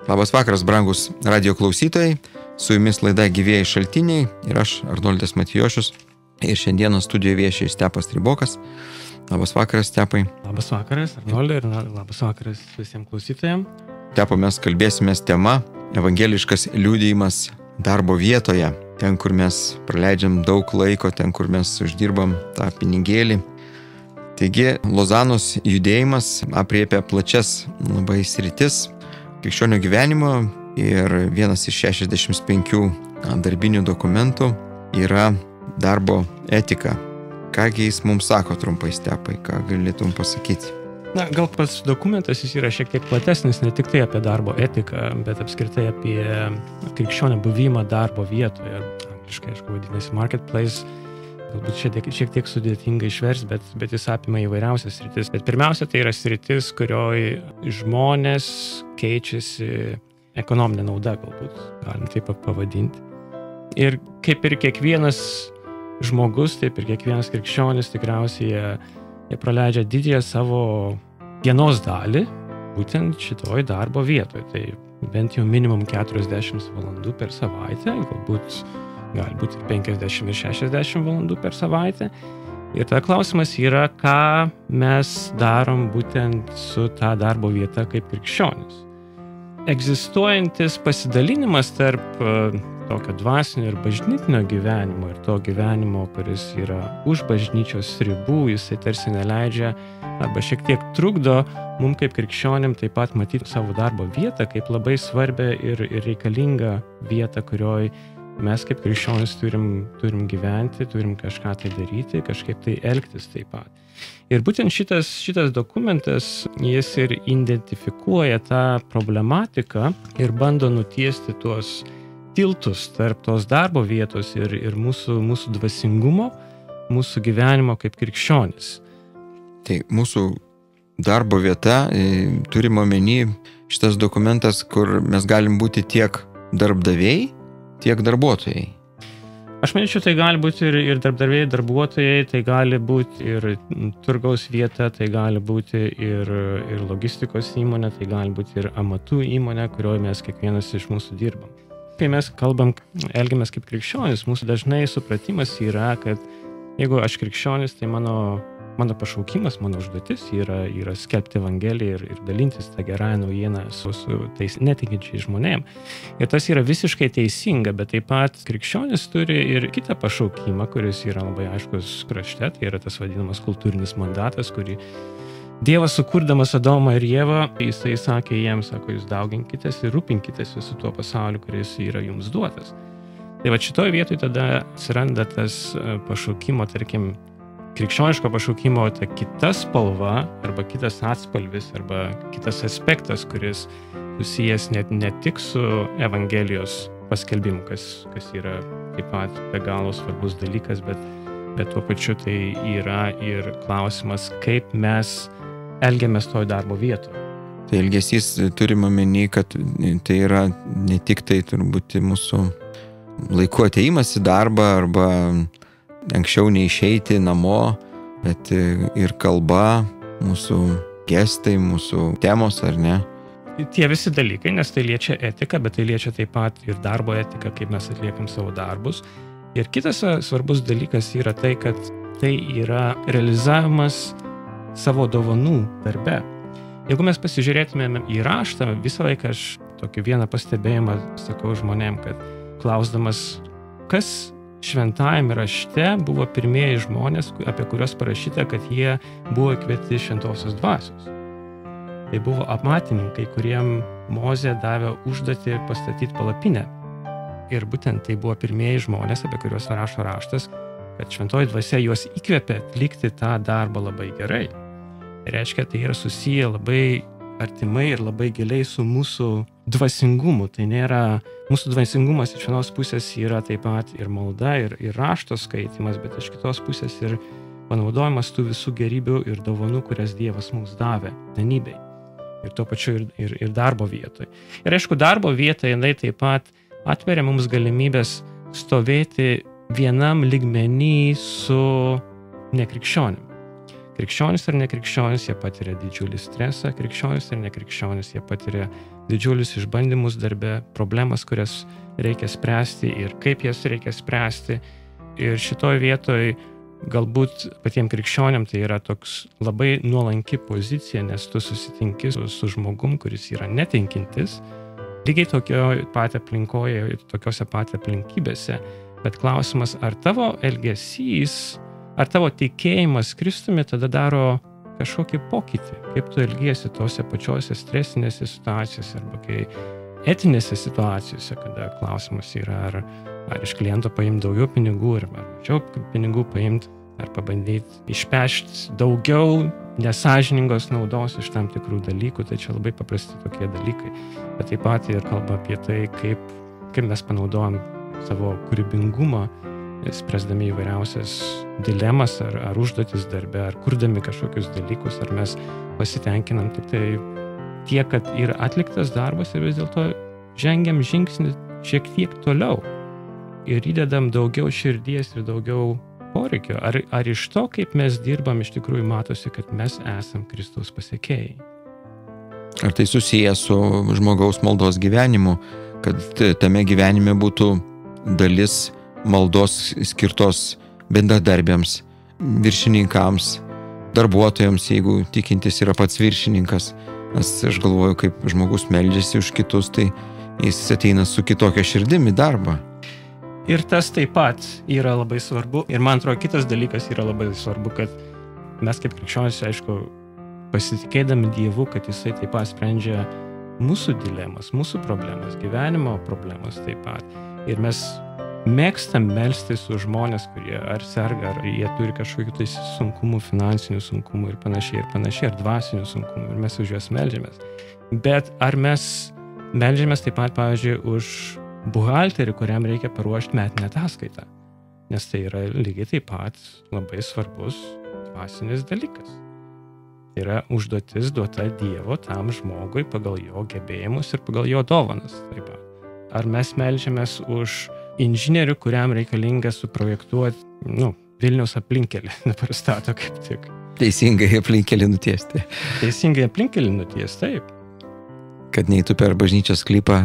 Labas vakaras, brangus radio klausytojai, su jumis laida Gyvieji šaltiniai ir aš, Arnoldas Matijošius, ir šiandieną studijoje vieši Stepas Tribokas. Labas vakaras, Stepai. Labas vakaras, Arnoldai, ir labas vakaras visiems klausytojams. Stepo, mes kalbėsimės tema evangeliškas liudijimas darbo vietoje, ten, kur mes praleidžiam daug laiko, ten, kur mes uždirbam tą pinigėlį. Taigi, Lozanos judėjimas apriepia plačias labai sritis krikščionių gyvenimo ir vienas iš 65 darbinių dokumentų yra darbo etika. Kągi jis mums sako trumpai, Stepai, ką galėtum pasakyti? Na, gal pats dokumentas jis yra šiek tiek platesnis, ne tik tai apie darbo etiką, bet apskritai apie krikščionio buvimą darbo vietoje. Angliškai, aišku, vadinasi marketplace. Galbūt šiek tiek sudėtingai išvers, bet jis apima įvairiausias sritis. Bet pirmiausia, tai yra sritis, kurioje žmonės keičiasi ekonominė nauda, galbūt galim taip pavadinti. Ir kaip ir kiekvienas žmogus, taip ir kiekvienas krikščionis tikriausiai jie praleidžia didžiąją savo dienos dalį būtent šitoj darbo vietoje. Tai bent jau minimum 40 valandų per savaitę, gali būti 50 ir 60 valandų per savaitę. Ir tada klausimas yra, ką mes darom būtent su ta darbo vieta kaip krikščionis. Egzistuojantis pasidalinimas tarp tokio dvasinio ir bažnytinio gyvenimo ir to gyvenimo, kuris yra už bažnyčios ribų, jisai tarsi neleidžia arba šiek tiek trukdo mums kaip krikščionim taip pat matyti savo darbo vietą kaip labai svarbią ir reikalingą vietą, kurioj mes kaip krikščionis turim gyventi, turim kažką tai daryti, kažkaip tai elgtis taip pat. Ir būtent šitas dokumentas, jis ir identifikuoja tą problematiką ir bando nutiesti tuos tiltus tarp tos darbo vietos ir mūsų dvasingumo, mūsų gyvenimo kaip krikščionis. Tai mūsų darbo vieta, turime omeny šitas dokumentas, kur mes galim būti tiek darbdaviai, tiek darbuotojai. Aš manyčiau, tai gali būti ir darbdaviai, darbuotojai, tai gali būti ir turgaus vieta, tai gali būti ir logistikos įmonė, tai gali būti ir amatų įmonė, kurioje mes kiekvienas iš mūsų dirbam. Kai mes elgiamės kaip krikščionis, mūsų dažnai supratimas yra, kad jeigu aš krikščionis, tai mano pašaukimas, mano užduotis yra skelbti Evangeliją ir dalintis tą gerąją naujieną su tais netikinčiais žmonėms. Ir tas yra visiškai teisinga, bet taip pat krikščionis turi ir kitą pašaukimą, kuris yra labai aiškus krašte, tai yra tas vadinamas kultūrinis mandatas, kurį Dievas sukurdamas Adomą ir Ievą, jisai sakė jiems, sako, jūs dauginkitės ir rūpinkitės visų tuo pasauliu, kuris yra jums duotas. Tai va šitoje vietoje tada atsiranda tas pašaukimo, tarkim, krikščioniško pašaukimo ta kita spalva arba kitas atspalvis arba kitas aspektas, kuris susijęs ne tik su Evangelijos paskelbimu, kas yra taip pat be galo svarbus dalykas, bet tuo pačiu tai yra ir klausimas, kaip mes elgiamės toj darbo vietoje. Tai elgesys turime omeny, kad tai yra ne tik tai turbūt mūsų laiku atėjimas į darbą arba anksčiau neišeiti namo, bet ir kalba, mūsų gestai, mūsų temos, ar ne? Tie visi dalykai, nes tai liečia etiką, bet tai liečia taip pat ir darbo etiką, kaip mes atliekam savo darbus. Ir kitas svarbus dalykas yra tai, kad tai yra realizavimas savo dovanų darbe. Jeigu mes pasižiūrėtumėm į raštą, visą laiką aš tokį vieną pastebėjimą sakau žmonėm, kad klausdamas, kas šventajame rašte buvo pirmieji žmonės, apie kuriuos parašyta, kad jie buvo įkvėpti šventosios dvasios. Tai buvo amatininkai, kuriem Mozė davė užduotį pastatyti palapinę. Ir būtent tai buvo pirmieji žmonės, apie kuriuos rašo raštas, kad šventoji dvasia juos įkvėpė atlikti tą darbą labai gerai. Tai reiškia, tai yra susiję labai artimai ir labai giliai su mūsų dvasingumu. Tai nėra, mūsų dvasingumas iš vienos pusės yra taip pat ir malda, ir rašto skaitimas, bet iš kitos pusės ir panaudojimas tų visų gerybių ir dovanų, kurias Dievas mums davė tarnybei. Ir tuo pačiu ir darbo vietoje. Ir aišku, darbo vietoje jinai taip pat atveria mums galimybės stovėti vienam lygmenį su nekrikščionim. Krikščionis ir nekrikščionis, jie patiria didžiulį stresą, krikščionis ir nekrikščionis, jie patiria didžiulius išbandymus darbe, problemas, kurias reikia spręsti ir kaip jas reikia spręsti. Ir šitoj vietoj galbūt patiems krikščioniam tai yra toks labai nuolanki pozicija, nes tu susitinki su žmogum, kuris yra netinkintis, lygiai tokioje pat aplinkoje, tokiose pat aplinkybėse. Bet klausimas, ar tavo elgesys, ar tavo tikėjimas Kristumi tada daro kažkokį pokytį, kaip tu elgiesi tose pačiose stresinėse situacijose arba kai etinėse situacijose, kada klausimas yra, ar iš kliento paimti daugiau pinigų, ar mažiau pinigų paimti, ar pabandyti išpešti daugiau nesąžiningos naudos iš tam tikrų dalykų, tai čia labai paprasti tokie dalykai. Bet taip pat ir kalba apie tai, kaip mes panaudojam savo kūrybingumą, spręsdami įvairiausias dilemas ar užduotis darbe, ar kurdami kažkokius dalykus, ar mes pasitenkinam tik tai tiek, kad yra atliktas darbas ir vis dėlto žengiam žingsnį šiek tiek toliau ir įdedam daugiau širdies ir daugiau poreikio. Ar iš to, kaip mes dirbam, iš tikrųjų matosi, kad mes esam Kristaus pasekėjai? Ar tai susiję su žmogaus maldos gyvenimu, kad tame gyvenime būtų dalis maldos skirtos bendradarbiams, viršininkams, darbuotojams, jeigu tikintis yra pats viršininkas. Nes aš galvoju, kaip žmogus meldžiasi už kitus, tai jis ateina su kitokia širdimi darbą. Ir tas taip pat yra labai svarbu. Ir man atrodo, kitas dalykas yra labai svarbu, kad mes kaip krikščionys, aišku, pasitikėdami Dievu, kad jisai taip pat sprendžia mūsų dilemas, mūsų problemas, gyvenimo problemas taip pat. Ir mes mėgstam melstis už žmonės, kurie ar serga, ar jie turi kažkokių tai sunkumų, finansinių sunkumų ir panašiai, ar dvasinių sunkumų, ir mes už juos meldžiamės. Bet ar mes meldžiamės taip pat, pavyzdžiui, už buhalterį, kuriam reikia paruošti metinę ataskaitą? Nes tai yra lygiai taip pat labai svarbus dvasinis dalykas. Tai yra užduotis duota Dievo tam žmogui pagal jo gebėjimus ir pagal jo dovanas taip pat. Ar mes meldžiamės už inžinierių, kuriam reikalinga suprojektuoti, Vilniaus aplinkelį, dabar stato kaip tik. Teisingai aplinkelį nutiesti. Teisingai aplinkelį nutiesti, taip. Kad neitų per bažnyčios sklypą.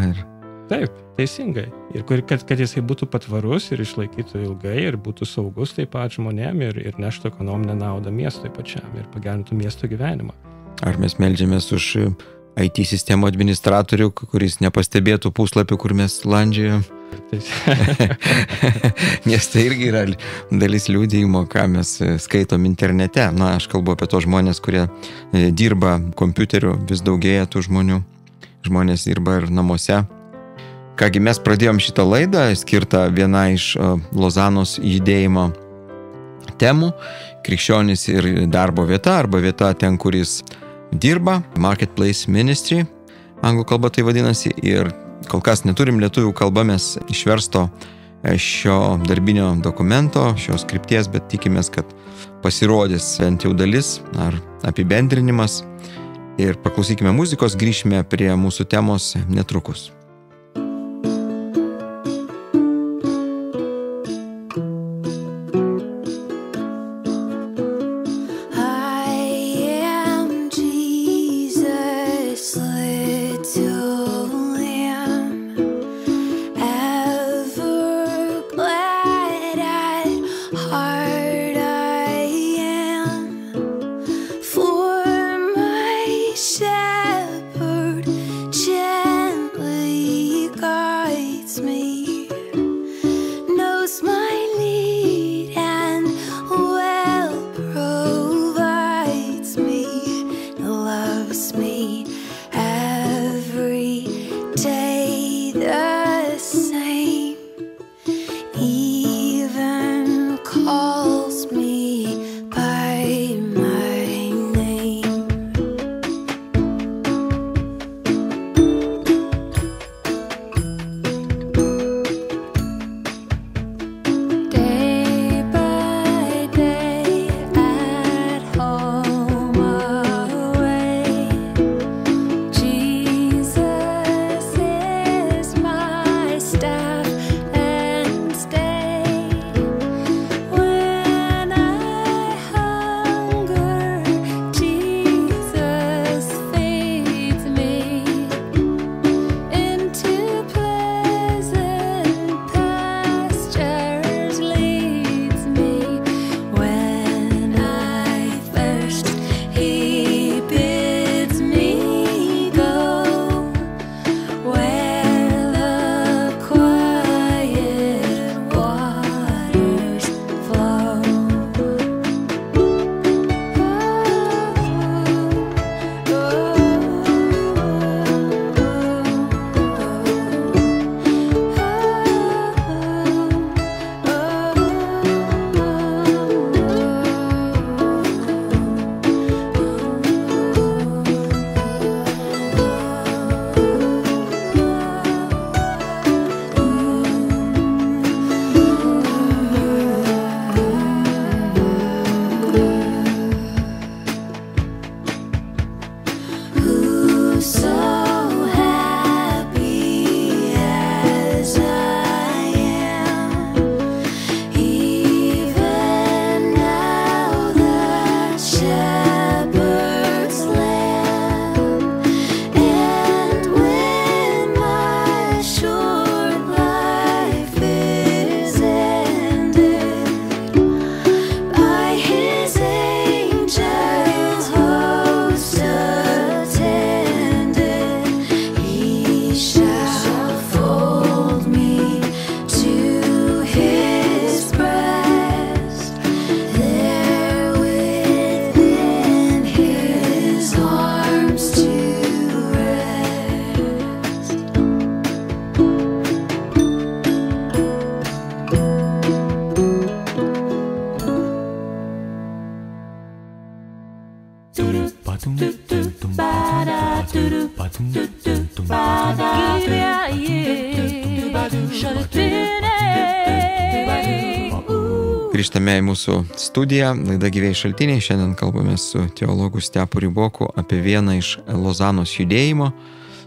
Taip, teisingai. Ir kad jisai būtų patvarus ir išlaikytų ilgai ir būtų saugus taip pat žmonėm ir neštų ekonominę naudą miestui pačiam ir pagerintų miesto gyvenimą. Ar mes meldžiamės už IT sistemų administratorių, kuris nepastebėtų puslapių, kur mes landžiojam? Nes tai irgi yra dalis liudijimo, ką mes skaitom internete. Aš kalbu apie tos žmonės, kurie dirba kompiuteriu, vis daugėja tų žmonių. Žmonės dirba ir namuose. Kągi, mes pradėjom šitą laidą, skirtą viena iš Lozanos judėjimo temų. Krikščionis ir darbo vieta, arba vieta ten, kuris dirba, Marketplace Ministry, anglų kalba tai vadinasi, ir kol kas neturim lietuvių kalba mes išversto šio darbinio dokumento, šios krypties, bet tikimės, kad pasirodys bent jau dalis ar apibendrinimas. Ir paklausykime muzikos, grįšime prie mūsų temos netrukus. Shepherd gently Grįžtame į mūsų studiją, laida Gyvieji šaltiniai. Šiandien kalbame su teologu Stepu Ryboku apie vieną iš Lozanos judėjimo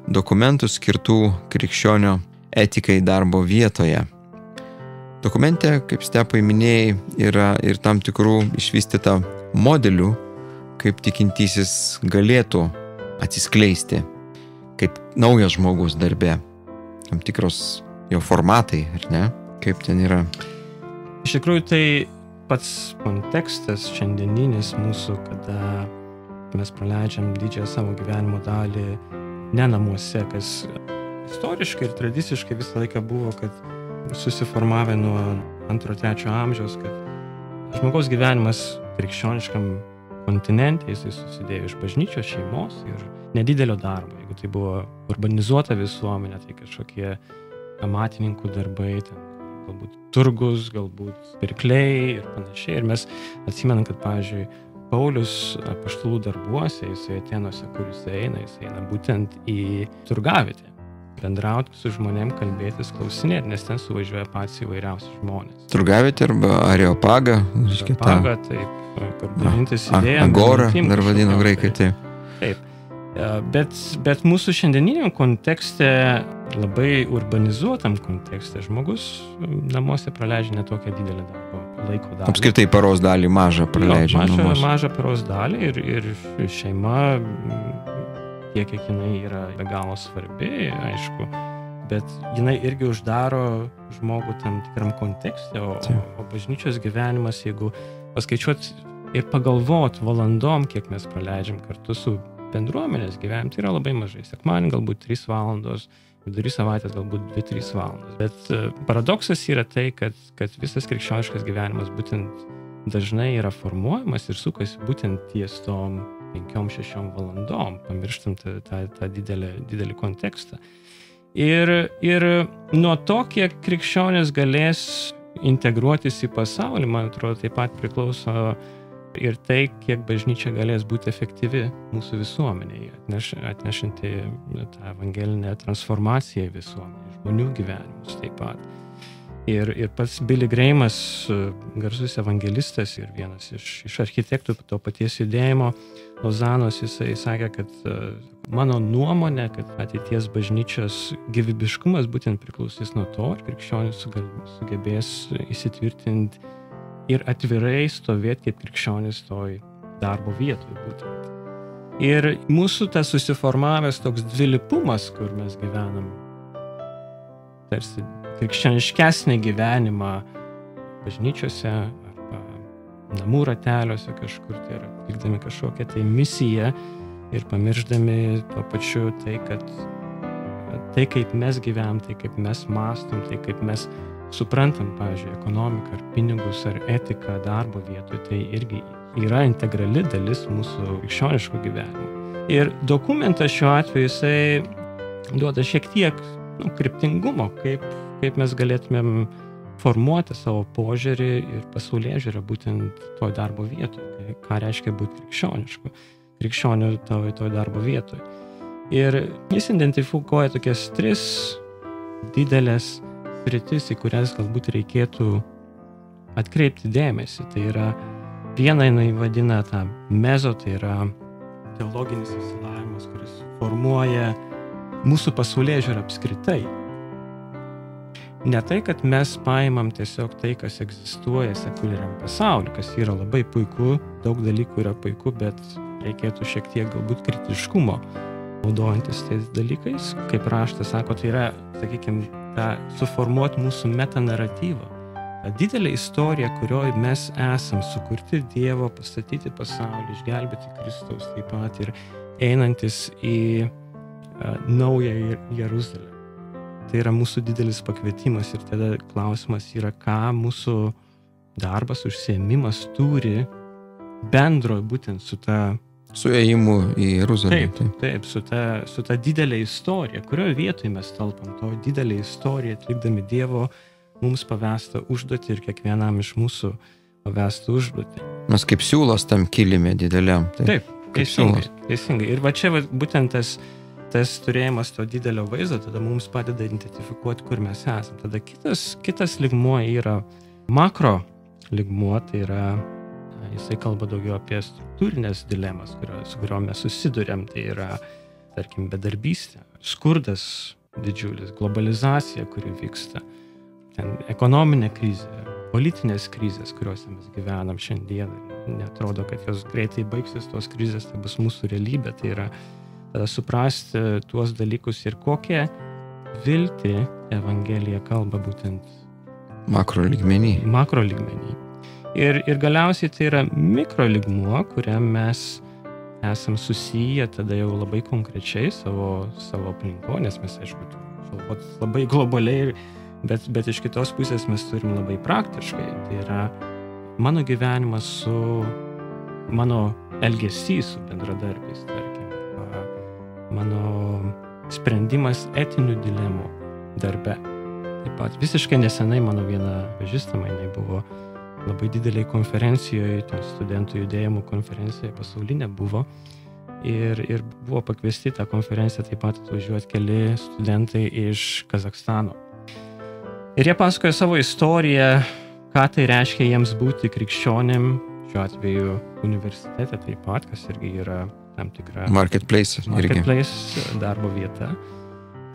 dokumentų skirtų krikščionio etikai darbo vietoje. Dokumente, kaip Stepai minėjai, yra ir tam tikrų išvystyta modelių, kaip tikintysis galėtų atsiskleisti, kaip naujas žmogus darbe, tam tikros jo formatai, ar ne? Kaip ten yra? Iš tikrųjų, tai pats kontekstas šiandieninis mūsų, kada mes praleidžiam didžiąją savo gyvenimo dalį ne namuose, kas istoriškai ir tradiciškai visą laiką buvo, kad susiformavę nuo 2-3 amžiaus, kad žmogaus gyvenimas krikščioniškam kontinente, jisai susidėjo iš bažnyčios, šeimos ir nedidelio darbo. Jeigu tai buvo urbanizuota visuomenė, tai kažkokie amatininkų darbai, ten galbūt turgus, galbūt pirkliai ir panašiai. Ir mes atsimenam, kad, pavyzdžiui, Paulius apaštalų darbuose, jisai Atėnuose, kur jisai eina būtent į turgavietę, bendrauti su žmonėm, kalbėtis, klausinėti, nes ten suvažiuoja patys įvairiausi žmonės. Turgavietė arba Areopaga, Areopaga, taip, kur dalintis idėją. Agora, dar vadino graikai, taip. Taip. Bet mūsų šiandieniniam kontekste, labai urbanizuotam kontekste, žmogus namuose praleidžia netokią didelę laiko dalį. Apskritai paros dalį mažą praleidžia namuose. Mažą paros dalį ir šeima, tiek kiek jinai yra be galo svarbi, aišku, bet jinai irgi uždaro žmogų tam tikram kontekste, o bažnyčios gyvenimas, jeigu paskaičiuot ir pagalvot valandom, kiek mes praleidžiam kartu su bendruomenės gyvenime, tai yra labai mažai. Sekmadienį galbūt 3 valandos, vidury savaitės galbūt 2-3 valandos. Bet paradoksas yra tai, kad visas krikščioniškas gyvenimas būtent dažnai yra formuojamas ir sukasi būtent ties tom 5-6 valandom, pamirštam tą didelį kontekstą. Ir nuo to, kiek krikščionis galės integruotis į pasaulį, man atrodo, taip pat priklauso ir tai, kiek bažnyčia galės būti efektyvi mūsų visuomenėje, atnešanti tą evangelinę transformaciją į visuomenę, žmonių gyvenimus taip pat. Ir pats Billy Grahamas, garsus evangelistas ir vienas iš architektų to paties judėjimo Lozanos, jisai sakė, kad mano nuomonė, kad ateities bažnyčios gyvybiškumas būtent priklausys nuo to, ar krikščionis sugebės įsitvirtinti ir atvirai stovėti kaip krikščionis toj darbo vietoj būtent. Ir mūsų tas susiformavęs toks dvilypumas, kur mes gyvenam, tarsi krikščioniškesnį gyvenimą bažnyčiose arba namų rateliuose kažkur, tai yra vykdami kažkokią tai misiją ir pamirždami tuo pačiu tai, kad tai, kaip mes gyvenam, tai, kaip mes mąstom, tai, kaip mes suprantam, pavyzdžiui, ekonomiką ar pinigus ar etiką darbo vietoje, tai irgi yra integrali dalis mūsų krikščioniško gyvenimo. Ir dokumentas šiuo atveju jisai duoda šiek tiek kryptingumo, kaip mes galėtumėm formuoti savo požiūrį ir pasaulėžiūrą būtent toj darbo vietoje, ką reiškia būti krikščioniu toj darbo vietoje. Ir jis identifikuoja tokias 3 didelės sritis, į kurias galbūt reikėtų atkreipti dėmesį. Tai yra, vieną jinai vadina tą mezo, tai yra teologinis išsilavinimas, kuris formuoja mūsų pasaulėžiūrą apskritai. Ne tai, kad mes paimam tiesiog tai, kas egzistuoja sekuliariam pasauliu, kas yra labai puiku, daug dalykų yra puiku, bet reikėtų šiek tiek galbūt kritiškumo naudojantis tais dalykais. Kaip raštas sako, tai yra, sakykime, suformuoti mūsų metanaratyvą. Ta didelė istorija, kurioje mes esam sukurti Dievo, pastatyti pasaulį, išgelbėti Kristaus taip pat ir einantis į naują Jeruzalę. Tai yra mūsų didelis pakvietimas ir tada klausimas yra, ką mūsų darbas, užsiėmimas turi bendro būtent su ta Su ėjimu į Jeruzalę. Taip, su ta didelė istorija, kurioje vietoje mes talpam, to didelė istorija, atlikdami Dievo mums pavestą užduotį ir kiekvienam iš mūsų pavestą užduotį. Mes kaip siūlas tam kilime dideliam. Taip, Teisingai. Ir va čia būtent tas turėjimas to didelio vaizdo tada mums padeda identifikuoti, kur mes esame. Tada kitas lygmuo yra makro lygmuo, tai yra, jisai kalba daugiau apie struktūrinės dilemas, su kuriuo mes susiduriam, tai yra, tarkim, bedarbystė, skurdas didžiulis, globalizacija, kuri vyksta, ten ekonominė krizė, politinės krizės, kuriuose mes gyvenam šiandien. Netrodo, kad jos greitai baigsis, tos krizės, tai bus mūsų realybė, tai yra suprasti tuos dalykus ir kokią viltį Evangelija kalba būtent makro lygmenį. Ir galiausiai tai yra mikro lygmuo, kuriam mes esam susiję tada jau labai konkrečiai savo aplinko, nes mes, aišku, labai globaliai, bet iš kitos pusės mes turim labai praktiškai. Tai yra mano gyvenimas su mano elgesys su bendradarbiais, tarkim, mano sprendimas etinių dilemų darbe. Taip pat visiškai nesenai mano viena pažįstama, jinai buvo labai dideliai konferencijoje, studentų judėjimų konferencija pasaulinė buvo ir buvo pakviesti tą konferenciją taip pat atvažiuoti keli studentai iš Kazachstano. Ir jie pasakojo savo istoriją, ką tai reiškia jiems būti krikščionim, šiuo atveju universitete taip pat, kas irgi yra tam tikra marketplace darbo vieta.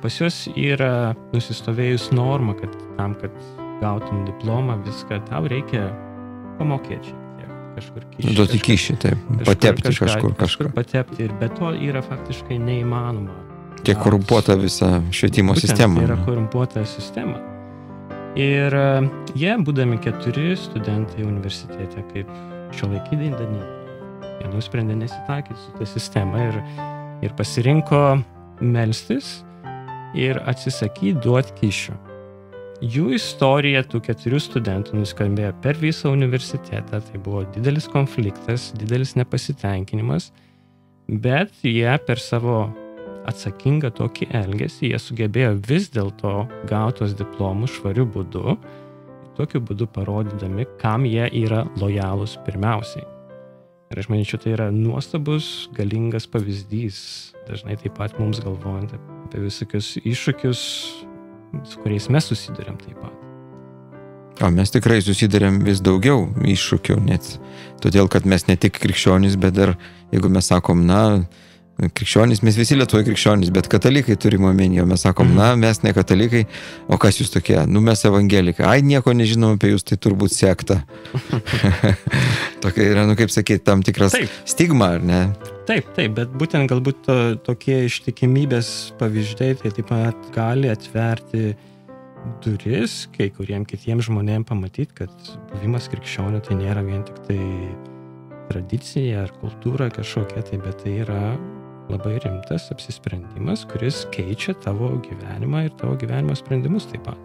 Pas juos yra nusistovėjus norma, kad tam, kad gautum diplomą, viską, tau reikia pamokėti šiek tiek, kažkur kišti. Duoti kišti, taip, patepti kažkur. Patepti, ir be to yra faktiškai neįmanoma. Tiek korumpuota visa švietimo sistema. Būtent, yra korumpuota sistema. Ir jie, būdami 4 studentai universitete, kaip šiuolaikiniai dalyviai, jie nusprendė nesitaikyti su ta sistema ir pasirinko melstis ir atsisakyti duoti kyšių. Jų istorija tų 4 studentų nuskambėjo per visą universitetą, tai buvo didelis konfliktas, didelis nepasitenkinimas, bet jie per savo atsakingą tokį elgesį, jie sugebėjo vis dėlto gautos diplomus švariu būdu, tokiu būdu parodydami, kam jie yra lojalūs pirmiausiai. Ir aš manyčiau, tai yra nuostabus, galingas pavyzdys, dažnai taip pat mums galvojant apie visokius iššūkius, su kuriais mes susiduriam taip pat. O mes tikrai susiduriam vis daugiau iššūkių, net todėl, kad mes ne tik krikščionys, bet dar, jeigu mes sakom, krikščionys, mes visi Lietuvoje krikščionys, bet katalikai turime omeny, o mes sakom, mes ne katalikai, o kas jūs tokie? Mes evangelikai. Ai, nieko nežinom apie jūs, tai turbūt sekta. Tokia yra, kaip sakyti, tam tikras stigma, ar ne? Taip, bet būtent galbūt tokie ištikimybės pavyzdžiai tai taip pat gali atverti duris kai kuriem kitiem žmonėm pamatyti, kad buvimas krikščioniu tai nėra vien tik tai tradicija ar kultūra kažkokia, bet tai yra labai rimtas apsisprendimas, kuris keičia tavo gyvenimą ir tavo gyvenimo sprendimus taip pat.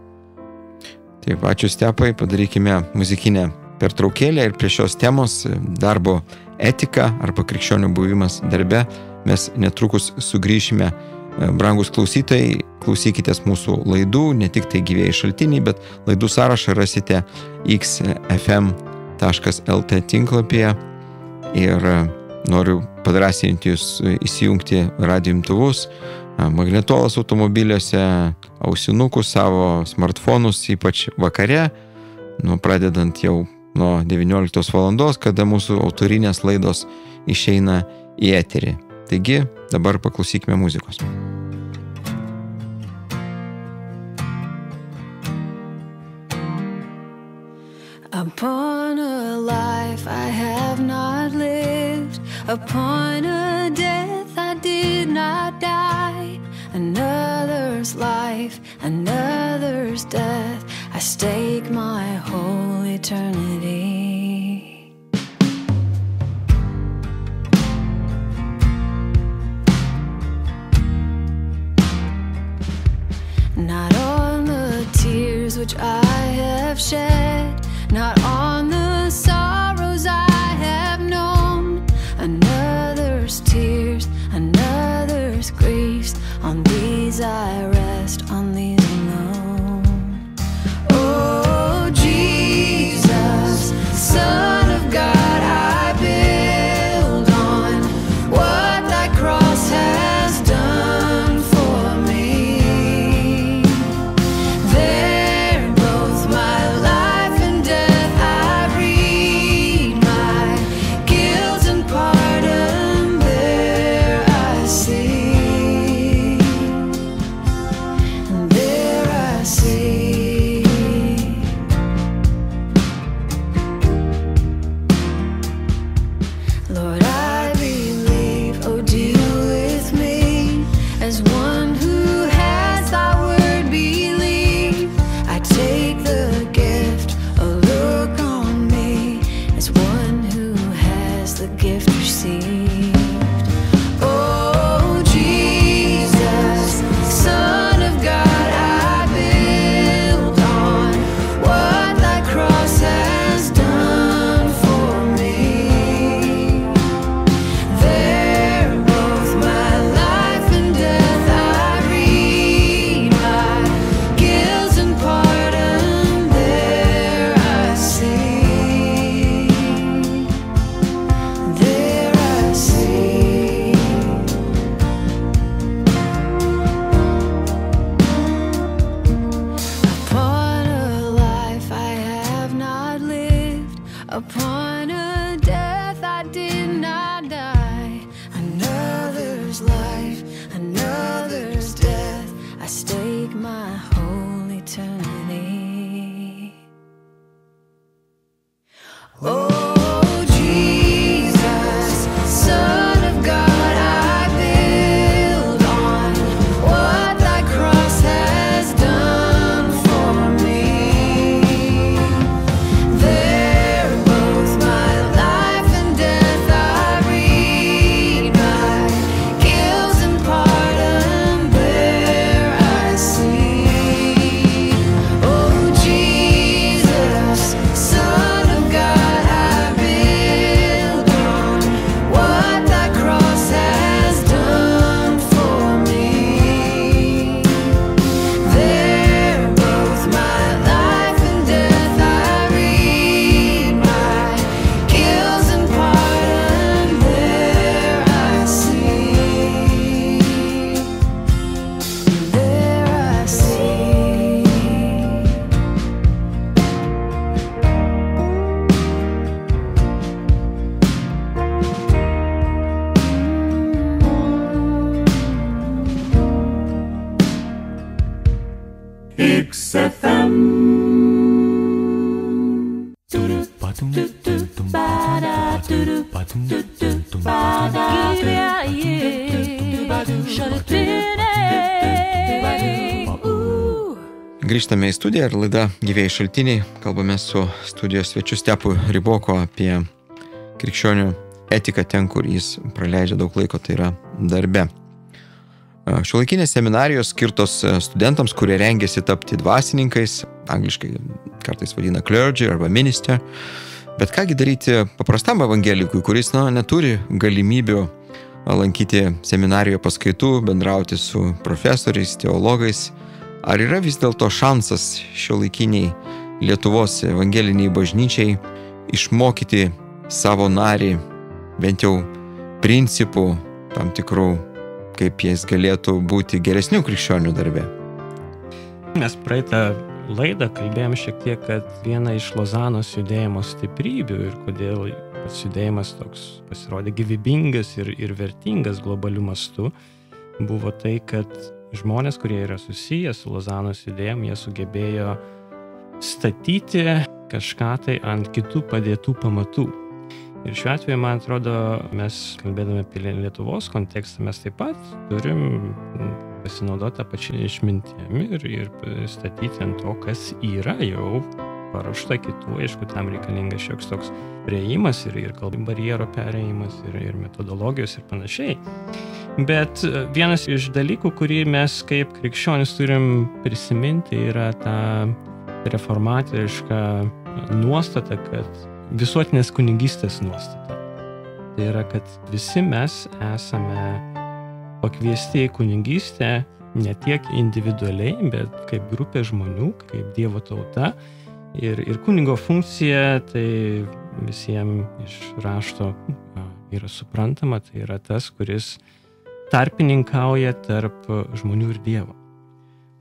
Taip, ačiū Stepai, padarykime muzikinę pertraukėlę ir prie šios temos darbo etika arba krikščionių buvimas darbe mes netrukus sugrįšime. Brangus klausytojai, klausykitės mūsų laidų, ne tik tai gyvieji šaltiniai, bet laidų sąrašą rasite xfm.lt tinklapyje ir noriu padrasinti jūs įsijungti radijo imtuvus, magnetolas automobiliuose, ausinukus, savo smartfonus, ypač vakare, pradedant jau nuo 19 valandos, kada mūsų autorinės laidos išeina į eterį. Taigi, dabar paklausykime muzikos. Upon a life I have not lived, upon a death I did not die, another's life, another's death, I stake my whole eternity. Not on the tears which I have shed, not on the sorrows I have known, another's tears, another's griefs, on these I rest, on these alone. Oh Jesus, Son of God, I build on Upon a death I did not die. Another's life, another's death. I stake my whole eternity. Oh, Jesus, Son of God, I build on what thy cross has done for me. There both my life and death I read, my guilt and pardon there I see. Oh, Jesus, Son of God, I build on what thy cross has done for me. There both my life and death I read, my guilt and pardon there I see. There I see. Grįžtame į studiją ir laida Gyvieji šaltiniai. Kalbame su studijos svečiu Stepu Riboko apie krikščionių etiką ten, kur jis praleidžia daug laiko, tai yra darbe. Šiuolaikinės seminarijos skirtos studentams, kurie rengiasi tapti dvasininkais, angliškai kartais vadina clergy arba minister. Bet kągi daryti paprastam evangelikui, kuris neturi galimybių lankyti seminarijoje paskaitų, bendrauti su profesoriais, teologais. Ar yra vis dėlto šansas šiuolaikiniai Lietuvos evangeliniai bažnyčiai išmokyti savo narį bent jau principų tam tikrų, kaip jais galėtų būti geresnių krikščionių darbe? Mes praeitą laidą kalbėjom šiek tiek, kad viena iš Lozanos judėjimo stiprybių ir kodėl pats judėjimas toks pasirodė gyvybingas ir vertingas globaliu mastu buvo tai, kad žmonės, kurie yra susiję su Lozanos judėjimu, jie sugebėjo statyti kažką tai ant kitų padėtų pamatų. Ir šiuo atveju, man atrodo, mes kalbėdami apie Lietuvos kontekstą, mes taip pat turim pasinaudoti tą pačią išmintimi ir statyti ant to, kas yra jau paruošta kitų. Aišku, tam reikalingas šioks toks priėjimas ir kalbų barjero perėjimas ir metodologijos ir panašiai. Bet vienas iš dalykų, kurį mes kaip krikščionys turim prisiminti, yra ta reformatoriška nuostata, kad visuotinės kunigystės nuostata. Tai yra, kad visi mes esame pakviesti į kunigystę ne tiek individualiai, bet kaip grupė žmonių, kaip Dievo tauta. Ir kunigo funkcija, tai visiems iš rašto yra suprantama, tai yra tas, kuris tarpininkauja tarp žmonių ir Dievo.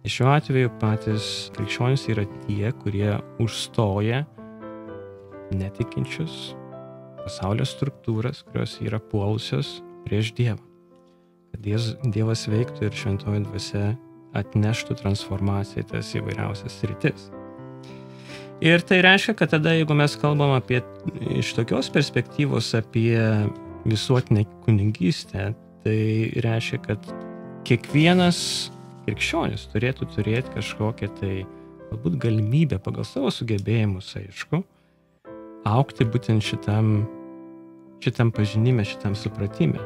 Šiuo atveju patys krikščionys yra tie, kurie užstoja netikinčius pasaulio struktūras, kurios yra puolusios prieš Dievą. Kad Dievas veiktų ir šventoji dvasia atneštų transformaciją į tas įvairiausias sritis. Ir tai reiškia, kad tada, jeigu mes kalbam apie iš tokios perspektyvos apie visuotinę kunigystę, tai reiškia, kad kiekvienas krikščionis turėtų turėti kažkokią tai galbūt galimybę pagal savo sugebėjimus, aišku, augti būtent šitam pažinime, šitam supratime.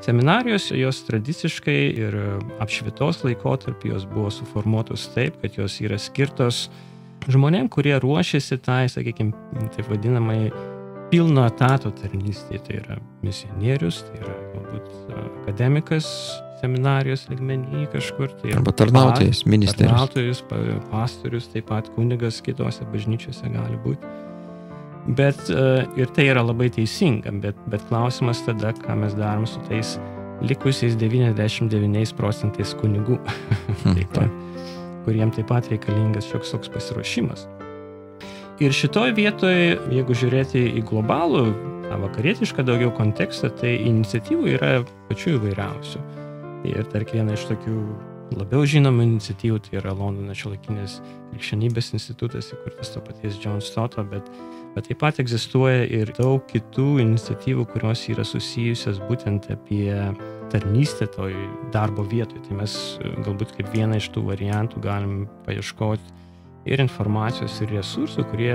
Seminarijos, jos tradiciškai ir apšvietos laikotarpį jos buvo suformuotos taip, kad jos yra skirtos žmonėm, kurie ruošiasi tai, sakykime, taip vadinamai pilno etato tarnystė. Tai yra misionierius, tai yra galbūt akademikas seminarijos lygmenį kažkur. Tai arba tarnautojas, ministerius. Tarnautojas, pastorius, taip pat kunigas kitose bažnyčiose gali būti. Bet ir tai yra labai teisinga, bet klausimas tada, ką mes darom su tais likusiais 99% kunigų, taip pat, kuriem taip pat reikalingas šioks toks pasiruošimas. Ir šitoj vietoje, jeigu žiūrėti į globalų, tą vakarietišką daugiau kontekstą, tai iniciatyvų yra pačių įvairiausių. Ir tarkim, viena iš tokių labiau žinomų iniciatyvų tai yra Londono šiuolaikinės krikščionybės institutas, įkurtas to paties John Stotto, bet taip pat egzistuoja ir daug kitų iniciatyvų, kurios yra susijusios būtent apie tarnystę toj darbo vietoje. Tai mes galbūt kaip vieną iš tų variantų galim paieškoti ir informacijos, ir resursų, kurie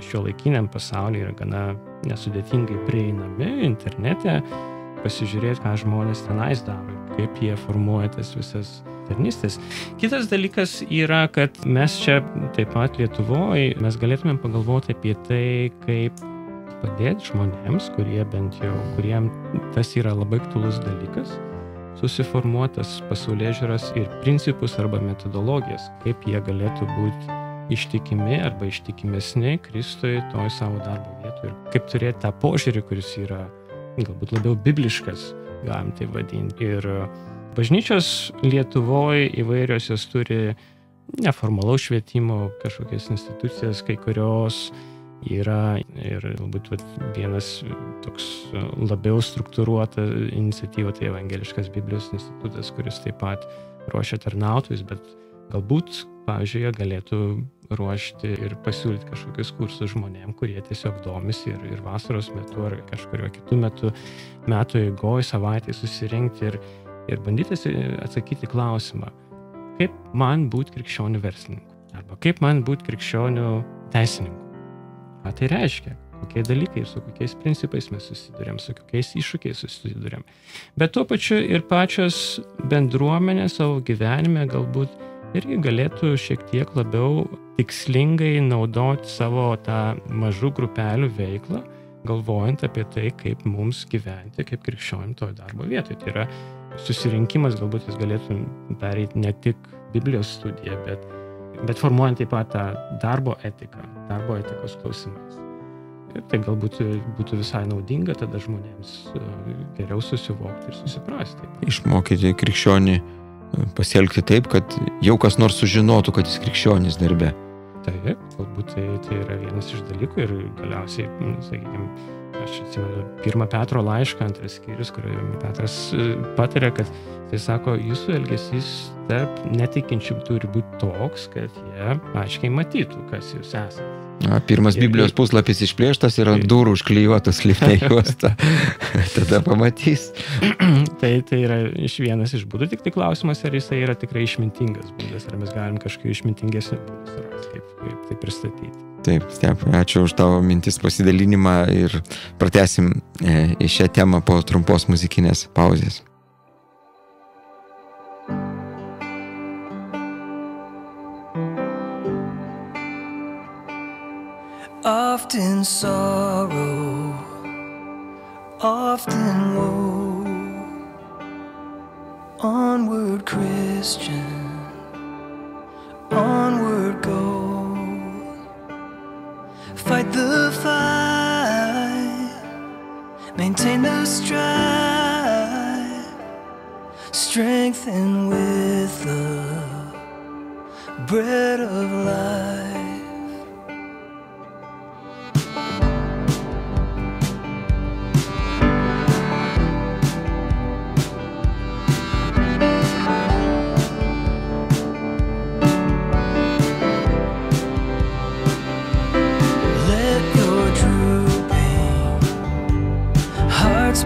šiuolaikiniam pasaulyje yra gana nesudėtingai prieinami internete, pasižiūrėti, ką žmonės tenais daro, kaip jie formuoja tas visas tarnystės. Kitas dalykas yra, kad mes čia taip pat Lietuvoje, mes galėtumėm pagalvoti apie tai, kaip padėti žmonėms, kurie bent jau, kuriem tas yra labai aktualus dalykas, susiformuotas pasaulėžiūras ir principus arba metodologijas, kaip jie galėtų būti ištikimi arba ištikimesni Kristui toj savo darbo vietoje. Ir kaip turėti tą požiūrį, kuris yra galbūt labiau bibliškas, galim tai vadinti. Ir bažnyčios Lietuvoje įvairios jos turi neformalaus švietimo kažkokias institucijas, kai kurios yra ir galbūt vienas toks labiau struktūruota iniciatyva, tai Evangeliškas Biblijos institutas, kuris taip pat ruošia tarnautojus, bet galbūt, pavyzdžiui, jie galėtų ruošti ir pasiūlyti kažkokius kursus žmonėm, kurie tiesiog domisi ir vasaros metu ar kažkurio kitų metų eigoje savaitėje susirinkti ir bandyti atsakyti klausimą, kaip man būti krikščionių verslininku arba kaip man būti krikščionių teisininku. Ką tai reiškia? Kokie dalykai ir su kokiais principais mes susidurėm, su kokiais iššūkiais susidurėm. Bet tuo pačiu ir pačios bendruomenės savo gyvenime galbūt irgi galėtų šiek tiek labiau tikslingai naudoti savo tą mažų grupelių veiklą, galvojant apie tai, kaip mums gyventi, kaip krikščionim toj darbo vietoje. Tai yra susirinkimas, galbūt jis galėtų pereiti ne tik Biblijos studiją, bet formuojant taip pat tą darbo etiką, darbo etikos klausimais. Ir tai galbūt būtų visai naudinga tada žmonėms geriau susivokti ir susiprasti. Išmokyti krikščionį pasielgti taip, kad jau kas nors sužinotų, kad jis krikščionis darbe. Taip, galbūt tai yra vienas iš dalykų ir galiausiai, sakykime, aš atsimenu 1 Petro laišką, 2 skyrius, kurioje Petras patarė, kad tai sako, jūsų elgesys tarp netikinčių turi būti toks, kad jie aiškiai matytų, kas jūs esate. Pirmas Biblijos puslapis išplėštas ir ant durų užklijuotas lipnia juosta. Tada pamatys. Tai yra vienas iš būdų, tik tai klausimas, ar jisai yra tikrai išmintingas būdas, ar mes galim kažkokį išmintingesnį būdą, kaip tai pristatyti. Taip, Stepai, ačiū už tavo mintis pasidalinimą ir pratęsim į šią temą po trumpos muzikinės pauzės. Often sorrow, often woe, onward Christian, onward go, fight the fight, maintain the strife, strengthen with the bread of life.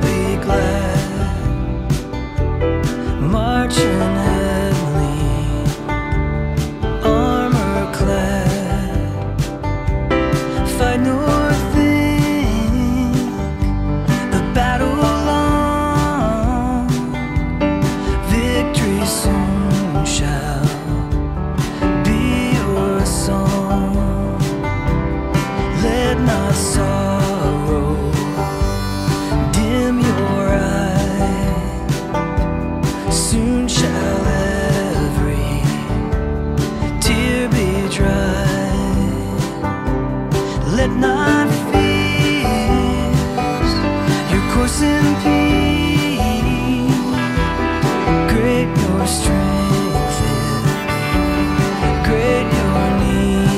Be glad, marching heavenly, armor clad, fight nor think the battle long, victory soon shall be your song. Let not sorrow dim your eye, soon shall every tear be dry. Let not fears your course impede, great your strength is, great your need.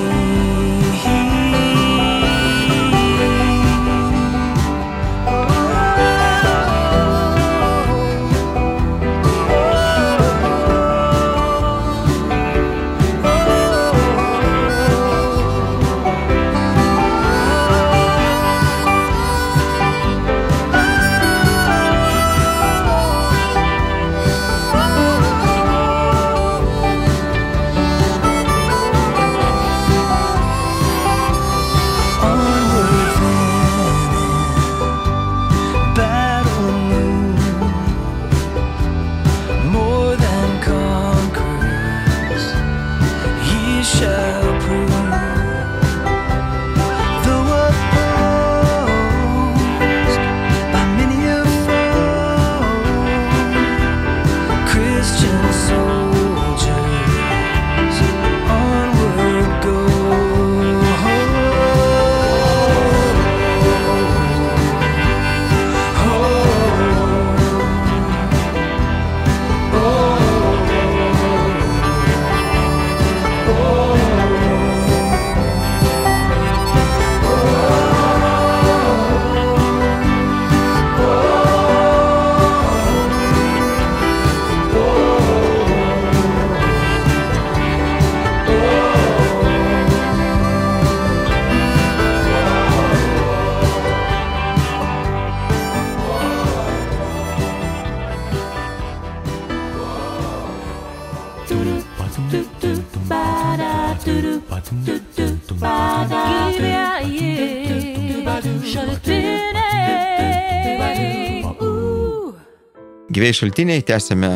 Gyvėjai šaltiniai, tęsėme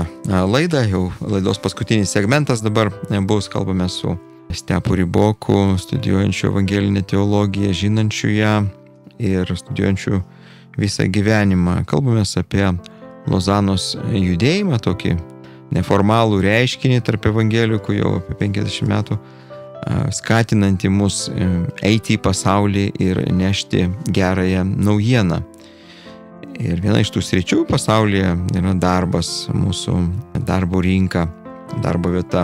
laidą, jau laidos paskutinis segmentas dabar bus, kalbame su Stepu Ryboku, studijuojančiu evangelinę teologiją, žinančiu ją ir studijuojančiu visą gyvenimą. Kalbame apie Lozanos judėjimą, tokį neformalų reiškinį tarp evangelikų jau apie 50 metų, skatinantį mus eiti į pasaulį ir nešti gerąją naujieną. Ir viena iš tų sričių pasaulyje yra darbas, mūsų darbo rinka, darbo vieta.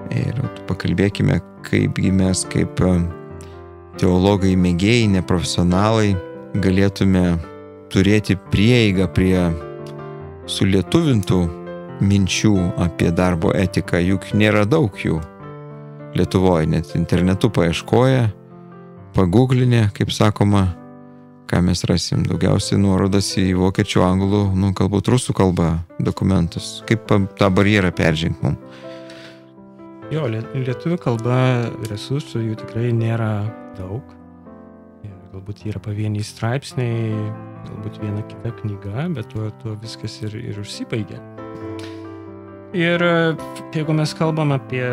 Ir pakalbėkime, kaipgi mes kaip teologai, mėgėjai, neprofesionalai galėtume turėti prieigą prie sulietuvintų minčių apie darbo etiką, juk nėra daug jų Lietuvoje, net internetu paieškoja, paguglinė, kaip sakoma, ką mes rasim, daugiausiai nuorodas į vokiečių, anglų, galbūt rusų kalbą dokumentus. Kaip tą barjerą peržengti mums? Jo, lietuvių kalba resursų jų tikrai nėra daug. Ir galbūt yra pavieniai straipsniai, galbūt viena kita knyga, bet tuo viskas ir užsibaigia. Ir jeigu mes kalbam apie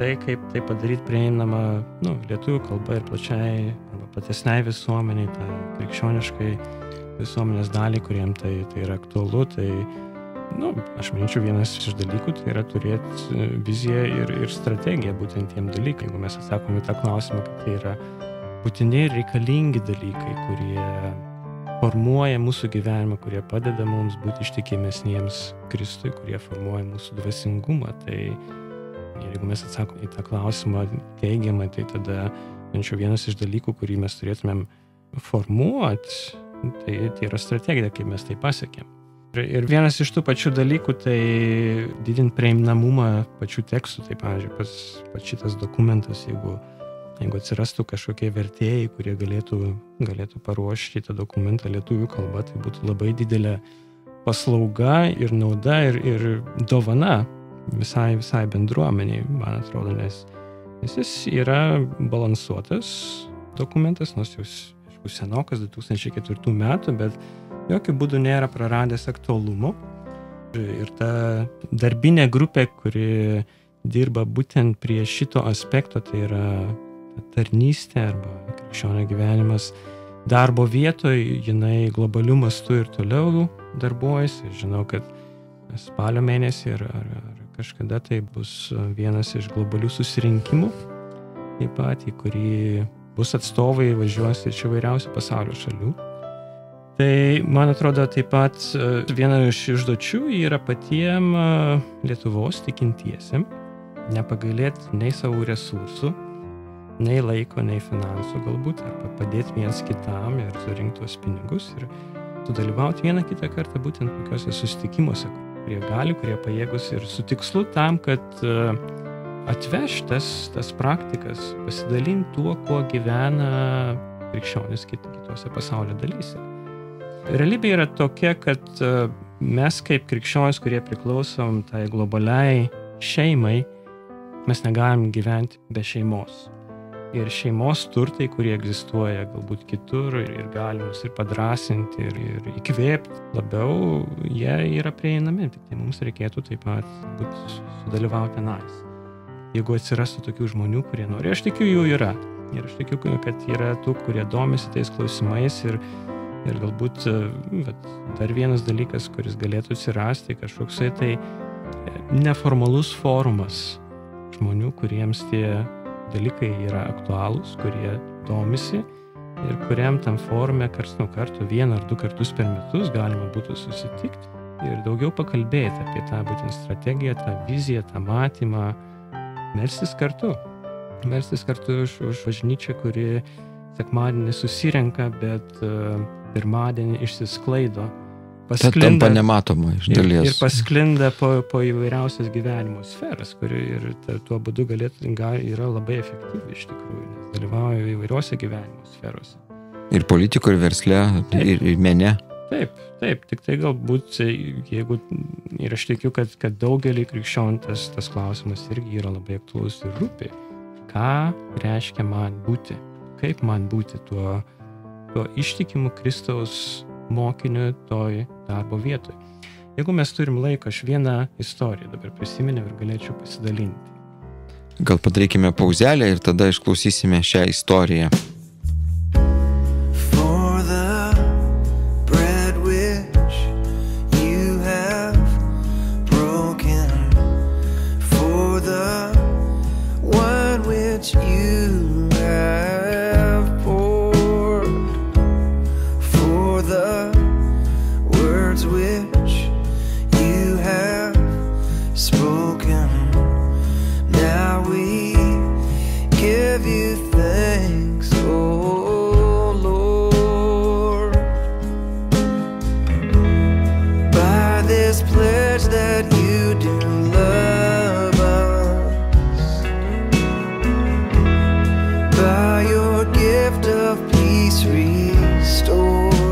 tai, kaip tai padaryti prieinamą lietuvių kalbą ir plačiai arba platesniai visuomeniai, tai krikščioniškai visuomenės daliai, kuriem tai yra aktualu, tai aš manyčiau, vienas iš dalykų tai yra turėti viziją ir strategiją būtent tiem dalykai. Jeigu mes atsakome tą klausimą, kad tai yra būtini ir reikalingi dalykai, kurie formuoja mūsų gyvenimą, kurie padeda mums būti ištikimesniems Kristui, kurie formuoja mūsų dvasingumą. Tai jeigu mes atsakome į tą klausimą teigiamai, tai tada, manyčiau, vienas iš dalykų, kurį mes turėtumėm formuoti, tai yra strategija, kaip mes tai pasiekėm. Ir vienas iš tų pačių dalykų, tai didinti prieinamumą pačių tekstų. Tai, pavyzdžiui, pats šitas dokumentas, jeigu atsirastų kažkokie vertėjai, kurie galėtų paruošti tą dokumentą lietuvių kalba, tai būtų labai didelė paslauga ir nauda ir dovana visai bendruomeniai, man atrodo, nes jis yra balansuotas dokumentas, nors jau senokas 2004 metų, bet jokių būdų nėra praradęs aktualumo. Ir ta darbinė grupė, kuri dirba būtent prie šito aspekto, tai yra tarnystė arba krikščionio gyvenimas darbo vietoje, jinai globaliu mastu ir toliau darbuojasi. Žinau, kad spalio mėnesį ar kažkada tai bus vienas iš globalių susirinkimų, taip pat, į kurį bus atstovai važiuos iš įvairiausių pasaulio šalių. Tai, man atrodo, taip pat viena iš užduočių yra patiem Lietuvos tikintiesiem nepagailėti nei savo resursų, nei laiko, nei finansų galbūt, arba padėti vienas kitam ir surinkti tuos pinigus ir sudalyvauti vieną kitą kartą būtent tokiuose susitikimuose, kurie gali, kurie pajėgus ir su tikslu tam, kad atveš tas praktikas, pasidalinti tuo, kuo gyvena krikščionis kitose pasaulio dalyse. Realybė yra tokia, kad mes kaip krikščionis, kurie priklausom tai globaliai šeimai, mes negalim gyventi be šeimos. Ir šeimos turtai, kurie egzistuoja galbūt kitur ir gali mus ir padrasinti ir įkvėpti labiau, jie yra prieinami. Tik tai mums reikėtų taip pat sudalyvauti tenais. Jeigu atsirastų tokių žmonių, kurie nori, aš tikiu, jų yra. Ir aš tikiu, kad yra tų, kurie domisi tais klausimais ir galbūt dar vienas dalykas, kuris galėtų atsirasti, kažkoksai tai neformalus forumas žmonių, kuriems tie dalykai yra aktualūs, kurie domisi ir kuriam tam forume karts nuo karto 1 ar 2 kartus per metus galima būtų susitikti ir daugiau pakalbėti apie tą būtent strategiją, tą viziją, tą matymą, melstis kartu už bažnyčią, kuri sekmadienį susirenka, bet pirmadienį išsisklaido. Tampa nematoma iš dalies. Ir pasklinda po įvairiausias gyvenimo sferas, kuri ir tuo būdu yra labai efektyvi iš tikrųjų, nes dalyvauja įvairiuose gyvenimo sferose. Ir politikoje, ir versle, ir mene. Taip, tik tai galbūt, jeigu, ir aš tikiu, kad daugelį krikščionių tas klausimas irgi yra labai aktualus ir rūpi. Ką reiškia man būti? Kaip man būti tuo ištikimu Kristaus mokiniu toj darbo vietoj? Jeigu mes turim laiko, aš vieną istoriją dabar prisiminiau ir galėčiau pasidalinti. Gal padarykime pauzelę ir tada išklausysime šią istoriją. For the bread which you have broken, for the wine which you have poured, for the words which you have spoken. Now we give you thanks, O Lord, by this pledge that you do love us, by your gift of peace restored,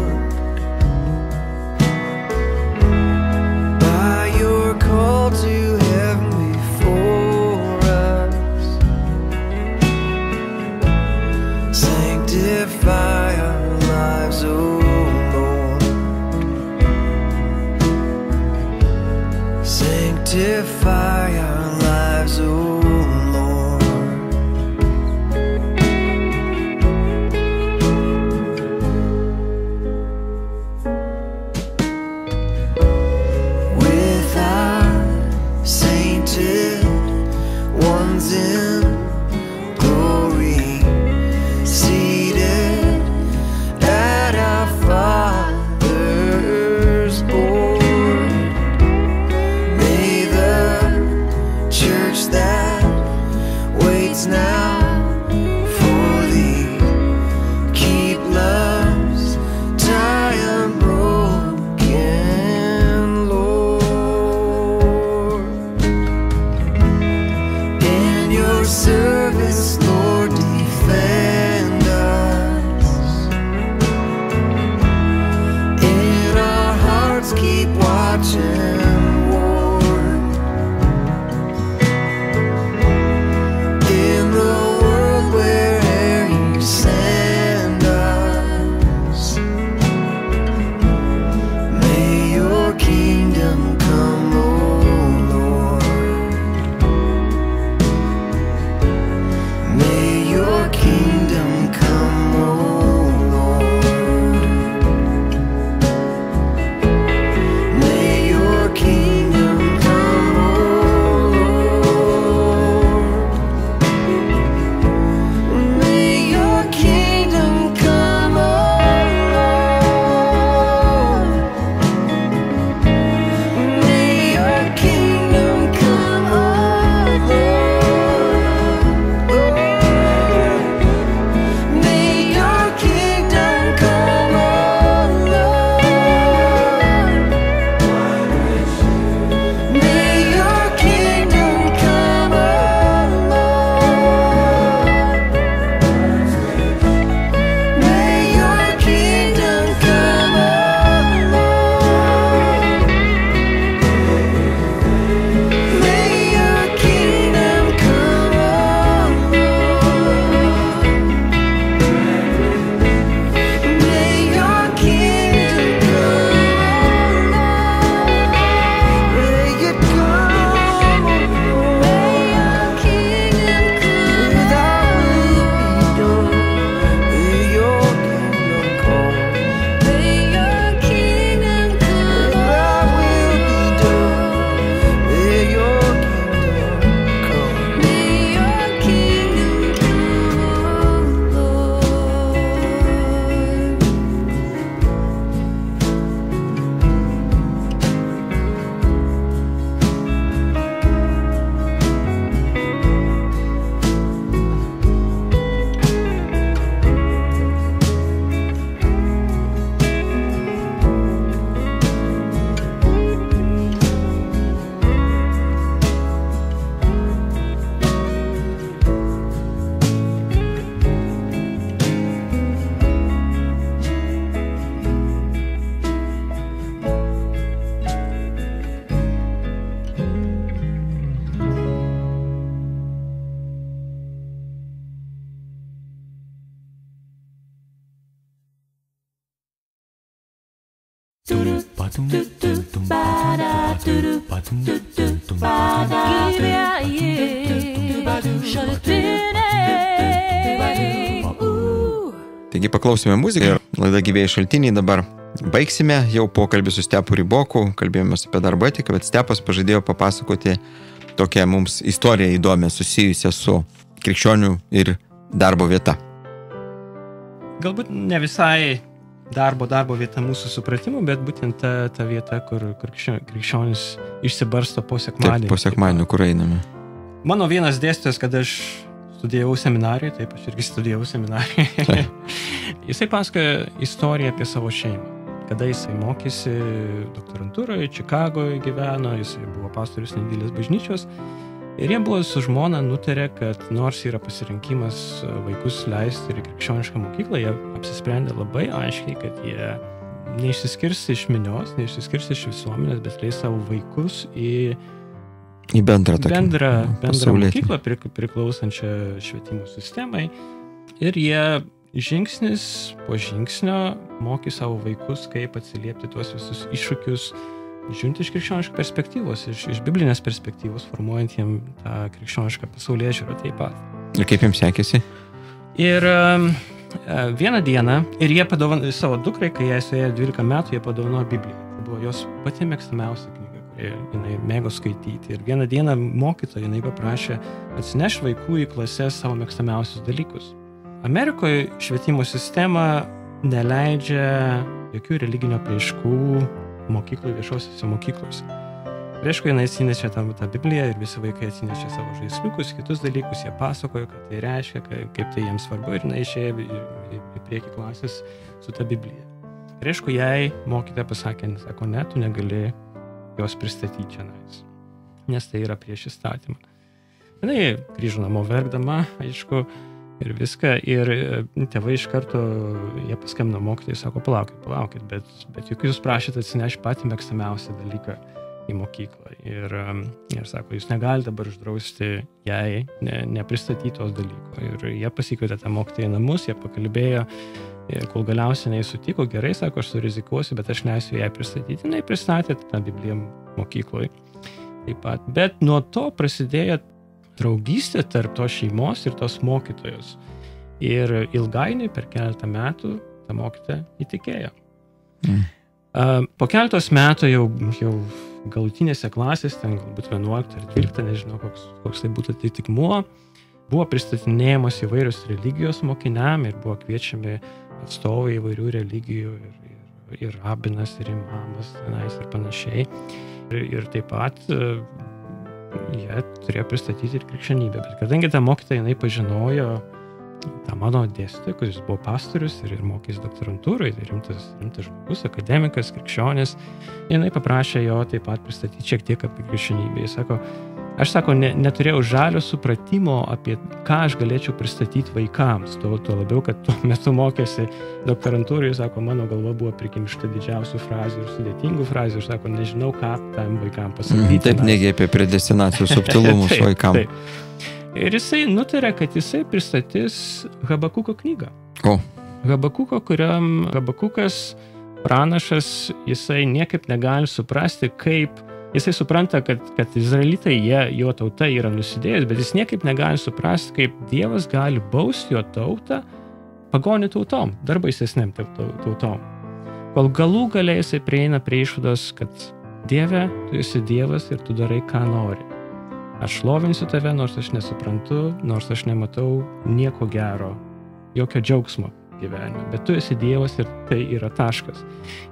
by your call to heaven before us. Sanctify our lives, O Lord. Sanctify our lives, O Lord. With our sainted ones in glory, seated at our Father's board, may the church that waits now for thee keep love's tie unbroken, Lord. In your service, Lord, defend us. In our hearts, keep watching ward. In the world where'er you send us, may your kingdom come, O Lord. May your kingdom come, O Lord. May your kingdom come, O Lord. May your kingdom come, O Lord. May your kingdom come, O Lord. May your kingdom come, O Lord. May your kingdom come, O Lord. May your kingdom come, O Lord. May your kingdom come, O Lord. May your kingdom come, may it come, may your kingdom come, thy will be done, may your kingdom come, may your kingdom come, thy will be done, may your kingdom come, may your kingdom come, Lord. Taigi paklausime muziką ir laida Gyvieji šaltiniai dabar baigsime jau pokalbį su Stepu Ryboku, kalbėjome apie darbo etiką, bet Stepas pažadėjo papasakoti tokią mums istoriją įdomią susijusią su krikščionių ir darbo vieta. Galbūt ne visai darbo vieta mūsų supratimu, bet būtent ta vieta, kur krikščionis išsibarsto po sekmadienį. Taip, po sekmadienį, kur einame. Mano vienas dėstytojas, kad aš studijavau seminarijoje, taip, aš irgi studijavau seminarijoje. Jisai pasakoja istoriją apie savo šeimą. Kada jisai mokėsi doktorantūroje, Čikagoje gyveno, jisai buvo pastorius nedidelės bažnyčios. Ir jie buvo su žmona nutarė, kad nors yra pasirinkimas vaikus leisti ir į krikščionišką mokyklą, jie apsisprendė labai aiškiai, kad jie neišsiskirs iš minios, neišsiskirs iš visuomenės, bet leis savo vaikus į bendrą mokyklą priklausančią švietimo sistemai. Ir jie žingsnis po žingsnio mokė savo vaikus, kaip atsiliepti tuos visus iššūkius, žiūrint iš krikščioniškos perspektyvos, iš biblinės perspektyvos, formuojant jiem tą krikščionišką pasaulėžiūrą taip pat. Ir kaip jiems sekėsi? Ir vieną dieną, ir jie padovanojo savo dukrai, kai jai suėjo 12 metų, jie padovanojo Bibliją. Tai buvo jos pati mėgstamiausia knyga, kurią jinai mėgo skaityti. Ir vieną dieną mokytoja jinai paprašė atsineš vaikų į klases savo mėgstamiausius dalykus. Amerikoje švietimo sistema neleidžia jokių religinio apraiškų mokyklų, viešosiuose mokyklose. Reiškia, jinai atsinešė tą Bibliją ir visi vaikai atsinešė savo žaisliukus, kitus dalykus, jie pasakojo, kad tai reiškia, kaip tai jiems svarbu, ir jinai išėjo į priekį klasės su ta Biblija. Reiškia, jai mokytoja pasakė, sako, ne, tu negali jos pristatyti čia, nes tai yra prieš įstatymą. Jinai grįžo namo verkdama, aišku, ir viską, ir tėvai iš karto, jie paskambino mokytojai, sako, palaukit, bet juk jūs prašėte atsinešti patį mėgstamiausią dalyką į mokyklą. Ir sako, jūs negalite dabar uždrausti jai nepristatytos dalyko. Ir jie pasikvietė tą mokytoją į namus, jie pakalbėjo, kol galiausiai jinai sutiko, gerai, sako, aš surizikuosiu, bet aš leisiu jai pristatyti. Jinai pristatė tą Bibliją mokykloje taip pat. Bet nuo to prasidėjo draugystė tarp tos šeimos ir tos mokytojos. Ir ilgainiui per keletą metų ta mokytoja įtikėjo. Po keletos metų jau galutinėse klasės, ten galbūt 11 ar 12, nežinau, koks tai būtų atitikmuo, buvo pristatinėjamos įvairios religijos mokiniam ir buvo kviečiami atstovai įvairių religijų ir rabinas, ir imamas tenais ir panašiai. Ir taip pat jie turėjo pristatyti ir krikščionybę. Bet kadangi ta mokytoja, jinai pažinojo tą mano dėstytoją, kuris buvo pastorius ir mokės doktorantūrai, tai rimtas žmogus, akademikas, krikščionis, jinai paprašė jo taip pat pristatyti šiek tiek apie krikščionybę. Jis sako, aš neturėjau žalio supratimo apie ką aš galėčiau pristatyti vaikams. Tuo labiau, kad tuo metu mokėsi doktorantūrai, sako, mano galva buvo prikimšta didžiausių frazių ir sudėtingų frazių. Aš sako, nežinau, ką tam vaikam pasakyti. Taip negi apie predestinacijos subtilumus vaikam. Taip. Ir jisai nutarė, kad jisai pristatys Habakuko knygą. Habakuko, kuriam Habakukas pranašas, jisai niekaip negali suprasti, kaip jisai supranta, kad izraelitai, jo tauta yra nusidėjus, bet jis niekaip negali suprasti, kaip Dievas gali bausti jo tautą pagonių tautom, dar baisesniam tautom. Kol galų gale jisai prieina prie išvados, kad Dieve, tu esi Dievas ir tu darai, ką nori. Aš šlovinsiu tave, nors aš nesuprantu, nors aš nematau nieko gero, jokio džiaugsmo gyvenime, bet tu esi Dievas ir tai yra taškas.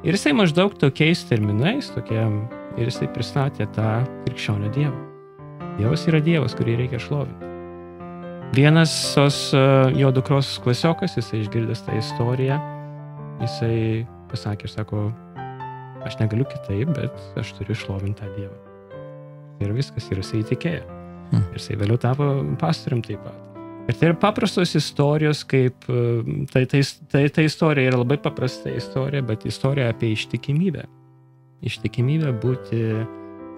Ir jisai maždaug tokiais terminais, ir jisai pristatė tą krikščionio Dievą. Dievas yra Dievas, kurį reikia šlovinti. Vienas jo dukros klasiokas, jisai išgirdęs tą istoriją, jisai pasakė, sako, aš negaliu kitaip, bet aš turiu šlovinti tą Dievą. Ir viskas, ir jisai įtikėjo. Ir jisai vėliau tapo pastorium taip pat. Ir tai yra paprastos istorijos, kaip ta istorija yra labai paprasta istorija, bet istorija apie ištikimybę. Ištikimybę būti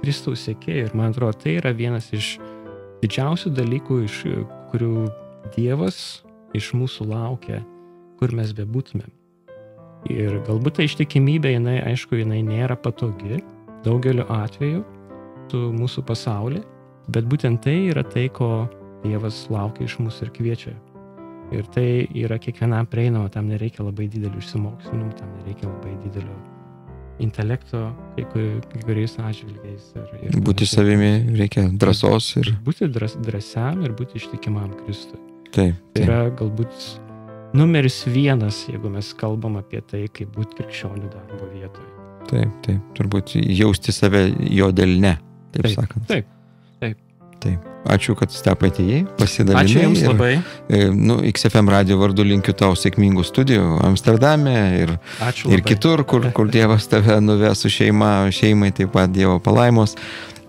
Kristaus sekėjų. Ir man atrodo, tai yra vienas iš didžiausių dalykų, iš kurių Dievas iš mūsų laukia, kur mes bebūtumėm. Ir galbūt ta ištikimybė, jinai, aišku, jinai nėra patogi daugeliu atveju su mūsų pasaulį, bet būtent tai yra tai, ko Dievas laukia iš mūsų ir kviečia. Ir tai yra kiekvienam prieinama, tam nereikia labai didelių išsimokslinimų, tam nereikia labai didelio intelekto kai kuriais atžvilgiais. Būti savimi reikia drąsos ir... Būti drąsiam ir būti ištikimam Kristui. Taip. Tai yra galbūt numeris 1, jeigu mes kalbam apie tai, kaip būti krikščionių darbo vietoje. Taip. Turbūt jausti save jo delne, taip sakant. Taip. Ačiū, kad Stepai atėjai, pasidalinai. Ačiū Jums labai. XFM radio vardu linkiu tau sėkmingų studijų Amsterdame ir kitur, kur Dievas tave nuves su šeimai taip pat Dievo palaimos.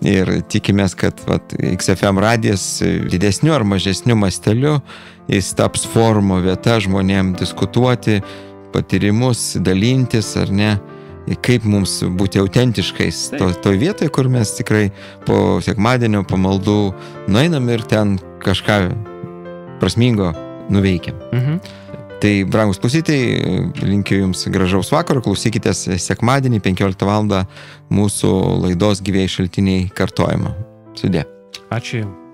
Ir tikimės, kad XFM radijas didesniu ar mažesniu masteliu jis taps forumo vieta žmonėm diskutuoti, patyrimus, dalintis ar ne. Kaip mums būti autentiškais toj vietoje, kur mes tikrai po sekmadienio pamaldų nueinam ir ten kažką prasmingo nuveikiam. Tai, brangus klausytojai, linkiu Jums gražaus vakaro, klausykitės sekmadienį 15 val. Mūsų laidos Gyvieji šaltiniai kartojimo. Sudie. Ačiū Jums.